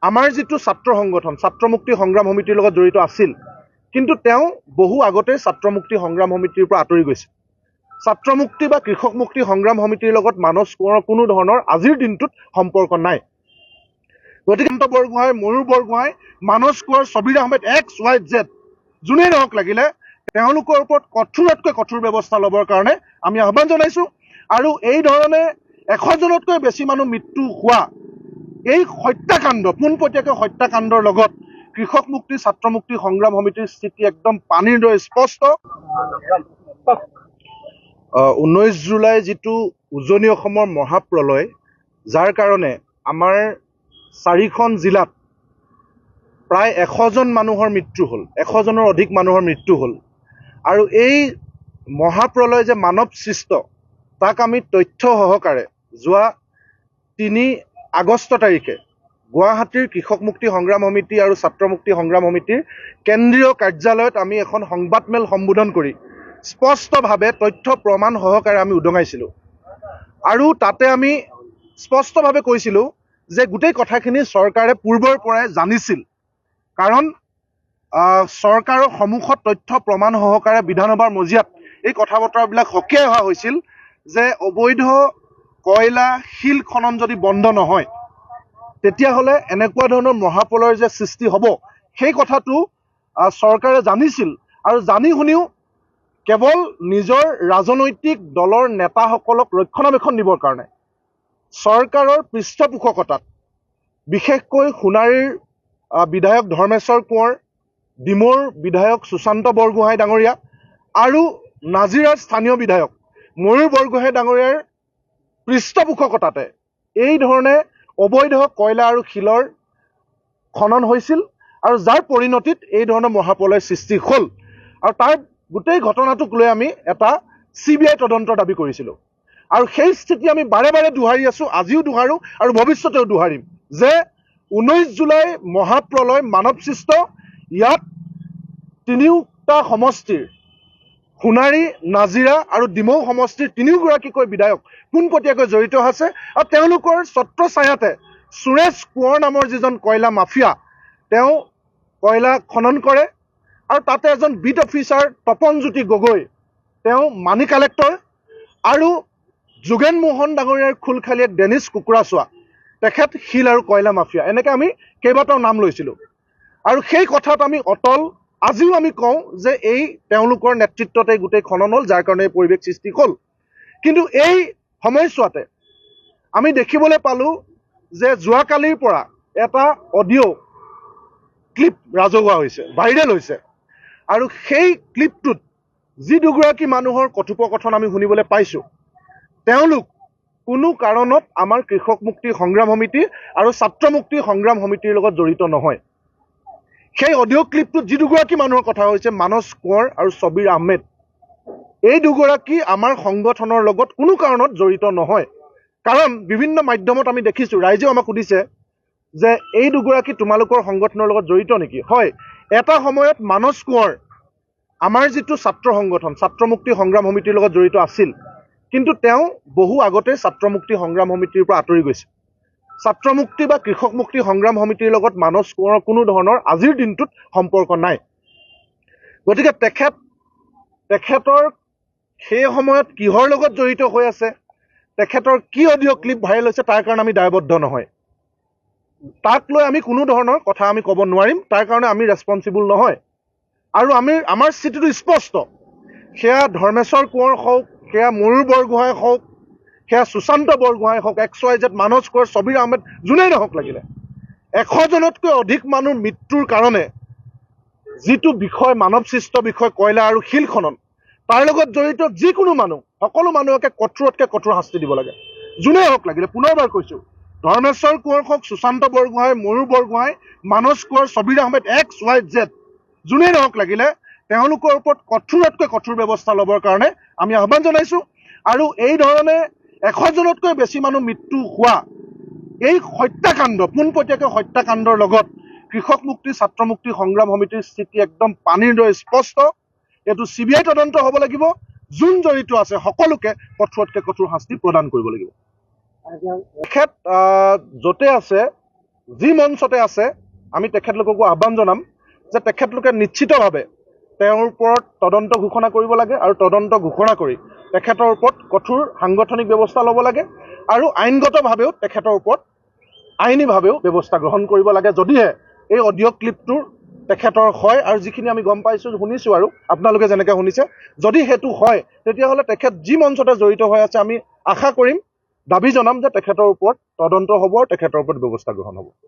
আমাৰ যিটো ছাত্ৰ সংগঠন ছাত্ৰ মুক্তি সংগ্ৰাম সমিতিৰ লগত জড়িত আছিল, কিন্তু তেওঁ বহু আগতে ছাত্ৰ মুক্তি সংগ্ৰাম সমিতিৰ পৰা আঁতৰি গৈছে। ছাত্ৰ মুক্তি বা কৃষক মুক্তি সংগ্ৰাম সমিতিৰ লগত মানস কোঁৱৰৰ কোনো ধৰণৰ আজিৰ দিনটোত সম্পৰ্ক নাই। গতিকে অনন্ত বৰগোহাঁই, ময়ূৰ বৰগোহাঁই, মানস কোঁৱৰ, ছবিৰ আহমেদ XYZ যোনেই নহওক লাগিলে তেওঁলোকৰ ওপৰত কঠোৰতকৈ কঠোৰ ব্যৱস্থা ল'বৰ কাৰণে আমি আহ্বান জনাইছোঁ। আৰু এই ধৰণে 100 জনতকৈ বেছি মানুহ মৃত্যু হোৱা এই হত্যাকাণ্ড, পোনপটীয়াকৈ হত্যাকাণ্ডৰ লগত কৃষক মুক্তি ছাত্ৰ মুক্তি সংগ্ৰাম সমিতিৰ স্থিতি একদম পানীৰ দৰে স্পষ্ট। 19 জুলাই যিটো উজনি অসমৰ মহাপ্ৰলয়, যাৰ কাৰণে আমাৰ 4খন জিলাত প্ৰায় 100 জন মানুহৰ মৃত্যু হ'ল, 100 জনৰ অধিক মানুহৰ মৃত্যু হ'ল। আৰু এই মহাপ্ৰলয় যে মানৱ সৃষ্ট, তাক আমি তথ্য সহকাৰে যোৱা 3 আগষ্ট তাৰিখে গুৱাহাটীৰ কৃষক মুক্তি সংগ্ৰাম সমিতি আৰু ছাত্ৰ মুক্তি সংগ্ৰাম সমিতিৰ কেন্দ্ৰীয় কাৰ্যালয়ত আমি এখন সংবাদমেল সম্বোধন কৰি স্পষ্টভাৱে তথ্য প্ৰমাণ সহকাৰে আমি উদঙাইছিলোঁ। আৰু তাতে আমি স্পষ্টভাৱে কৈছিলোঁ যে গোটেই কথাখিনি চৰকাৰে পূৰ্বৰ পৰাই জানিছিল, কাৰণ চৰকাৰৰ সন্মুখত তথ্য প্ৰমাণ সহকাৰে বিধানসভাৰ মজিয়াত এই কথা বতৰাবিলাক সকীয়াই অহা হৈছিল যে অবৈধ কয়লা শিল খনন যদি বন্ধ নহয়, তেতিয়াহ'লে এনেকুৱা ধৰণৰ মহাপ্ৰলয়ৰ যে সৃষ্টি হ'ব, সেই কথাটো চৰকাৰে জানিছিল। আৰু জানি শুনিও কেৱল নিজৰ ৰাজনৈতিক দলৰ নেতাসকলক ৰক্ষণাবেক্ষণ দিবৰ কাৰণে চৰকাৰৰ পৃষ্ঠপোষকতাত বিশেষকৈ সোণাৰীৰ বিধায়ক ধৰ্মেশ্বৰ কোঁৱৰ, ডিমৌৰ বিধায়ক সুশান্ত বৰগোহাঁই ডাঙৰীয়া আৰু নাজিৰাৰ স্থানীয় বিধায়ক ময়ূৰ বৰগোহাঁই ডাঙৰীয়াৰ পৃষ্ঠপোষকতাতে এই ধৰণে অবৈধ কয়লা আৰু শিলৰ খনন হৈছিল, আৰু যাৰ পৰিণতিত এই ধৰণৰ মহাপ্ৰলয়ৰ সৃষ্টি হ'ল। আৰু তাৰ গোটেই ঘটনাটোক লৈ আমি এটা CBI তদন্তৰ দাবী কৰিছিলোঁ। আৰু সেই স্থিতি আমি বাৰে বাৰে দোহাৰি আছোঁ, আজিও দোহাৰোঁ আৰু ভৱিষ্যতেও দোহাৰিম যে 19 জুলাই মহাপ্ৰলয় মানৱ সৃষ্ট। ইয়াত 3টা সমষ্টিৰ সোণাৰী, নাজিৰা আৰু ডিমৌ সমষ্টিৰ 3গৰাকীকৈ বিধায়ক পোনপটীয়াকৈ জড়িত আছে। আৰু তেওঁলোকৰ ছত্ৰছায়াতে সুৰেশ কোঁৱৰ নামৰ যিজন কয়লা মাফিয়া, তেওঁ কয়লা খনন কৰে। আৰু তাতে এজন বিট অফিচাৰ তপনজ্যোতি গগৈ, তেওঁ মানি কালেক্টৰ, আৰু যোগেন মোহন ডাঙৰীয়াৰ খুলখালীয়ে ডেনিছ কুকুৰাচোৱা, তেখেত শিল আৰু কয়লা মাফিয়া। এনেকৈ আমি কেইবাটাও নাম লৈছিলোঁ। আৰু সেই কথাত আমি অটল। আজিও আমি কওঁ যে এই তেওঁলোকৰ নেতৃত্বতে গোটেই খনন হ'ল, যাৰ কাৰণে এই পৰিৱেশ সৃষ্টি হ'ল। কিন্তু এই সময়ছোৱাতে আমি দেখিবলৈ পালোঁ যে যোৱাকালিৰ পৰা এটা অডিঅ' ক্লিপ ৰাজহুৱা হৈছে, ভাইৰেল হৈছে। আৰু সেই ক্লিপটোত যি দুগৰাকী মানুহৰ কথোপকথন আমি শুনিবলৈ পাইছোঁ, তেওঁলোক কোনো কাৰণত আমাৰ কৃষক মুক্তি সংগ্ৰাম সমিতি আৰু ছাত্ৰ মুক্তি সংগ্ৰাম সমিতিৰ লগত জড়িত নহয়। সেই অডিঅ' ক্লিপটোত যি দুগৰাকী মানুহৰ কথা হৈছে, মানস কোঁৱৰ আৰু ছবিৰ আহমেদ, এই দুগৰাকী আমাৰ সংগঠনৰ লগত কোনো কাৰণত জড়িত নহয়। কাৰণ বিভিন্ন মাধ্যমত আমি দেখিছোঁ, ৰাইজেও আমাক সুধিছে যে এই দুগৰাকী তোমালোকৰ সংগঠনৰ লগত জড়িত নেকি? হয়, এটা সময়ত মানস কোঁৱৰ আমাৰ যিটো ছাত্ৰ সংগঠন ছাত্ৰ মুক্তি সংগ্ৰাম সমিতিৰ লগত জড়িত আছিল, কিন্তু তেওঁ বহু আগতে ছাত্ৰ মুক্তি সংগ্ৰাম সমিতিৰ পৰা আঁতৰি গৈছে। ছাত্ৰ মুক্তি বা কৃষক মুক্তি সংগ্ৰাম সমিতিৰ লগত মানস কোঁৱৰৰ কোনো ধৰণৰ আজিৰ দিনটোত সম্পৰ্ক নাই। গতিকে তেখেতৰ সেই সময়ত কিহৰ লগত জড়িত হৈ আছে, তেখেতৰ কি অডিঅ' ক্লিপ ভাইৰেল হৈছে, তাৰ কাৰণে আমি দায়বদ্ধ নহয়। তাক লৈ আমি কোনো ধৰণৰ কথা আমি ক'ব নোৱাৰিম, তাৰ কাৰণে আমি ৰেছপনচিবল নহয়। আৰু আমাৰ স্থিতিটো স্পষ্ট। সেয়া ধৰ্মেশ্বৰ কোঁৱৰ হওক, সেয়া ময়ূৰ বৰগোহাঁই হওক, সেয়া সুশান্ত বৰগোহাঁই হওক, XYZ, মানস কোঁৱৰ, ছবিৰ আহমেদ, যোনেই নহওক লাগিলে 100 জনতকৈ অধিক মানুহ মৃত্যুৰ কাৰণে যিটো বিষয়, মানৱ সৃষ্ট বিষয় কয়লা আৰু শিল খনন, তাৰ লগত জড়িত যিকোনো মানুহ, সকলো মানুহকে কঠোৰতকৈ কঠোৰ শাস্তি দিব লাগে, যোনেই হওক লাগিলে। পুনৰবাৰ কৈছোঁ, ধৰ্মেশ্বৰ কোঁৱৰ হওক, সুশান্ত বৰগোহাঁই, ময়ূৰ বৰগোহাঁই, মানস কোঁৱৰ, ছবিৰ আহমেদ XYZ যোনেই নহওক লাগিলে তেওঁলোকৰ ওপৰত কঠোৰতকৈ কঠোৰ ব্যৱস্থা ল'বৰ কাৰণে আমি আহ্বান জনাইছোঁ। আৰু এই ধৰণে 100 জনতকৈ বেছি মানুহ মৃত্যু হোৱা এই হত্যাকাণ্ড, পোনপটীয়াকৈ হত্যাকাণ্ডৰ লগত কৃষক মুক্তি ছাত্ৰ মুক্তি সংগ্ৰাম সমিতিৰ স্থিতি একদম পানীৰ দৰে স্পষ্ট। এইটো CBI তদন্ত হ'ব লাগিব। যোন জড়িত আছে সকলোকে কঠোৰতকৈ কঠোৰ শাস্তি প্ৰদান কৰিব লাগিব। তেখেত য'তে আছে যি মঞ্চতে আছে আমি তেখেতলোককো আহ্বান জনাম যে তেখেতলোকে নিশ্চিতভাৱে তেওঁৰ ওপৰত তদন্ত ঘোষণা কৰিব লাগে আৰু তদন্ত ঘোষণা কৰি তেখেতৰ ওপৰত কঠোৰ সাংগঠনিক ব্যৱস্থা ল'ব লাগে আৰু আইনগতভাৱেও তেখেতৰ ওপৰত আইনীভাৱেও ব্যৱস্থা গ্ৰহণ কৰিব লাগে যদিহে এই অডিঅ' ক্লিপটোৰ তেখেতৰ হয় আৰু যিখিনি আমি গম পাইছোঁ শুনিছোঁ আৰু আপোনালোকে যেনেকৈ শুনিছে যদি সেইটো হয় তেতিয়াহ'লে তেখেত যি মঞ্চতে জড়িত হৈ আছে আমি আশা কৰিম দাবী জনাম যে তেখেতৰ ওপৰত তদন্ত হ'ব আৰু তেখেতৰ ওপৰত ব্যৱস্থা গ্ৰহণ হ'ব।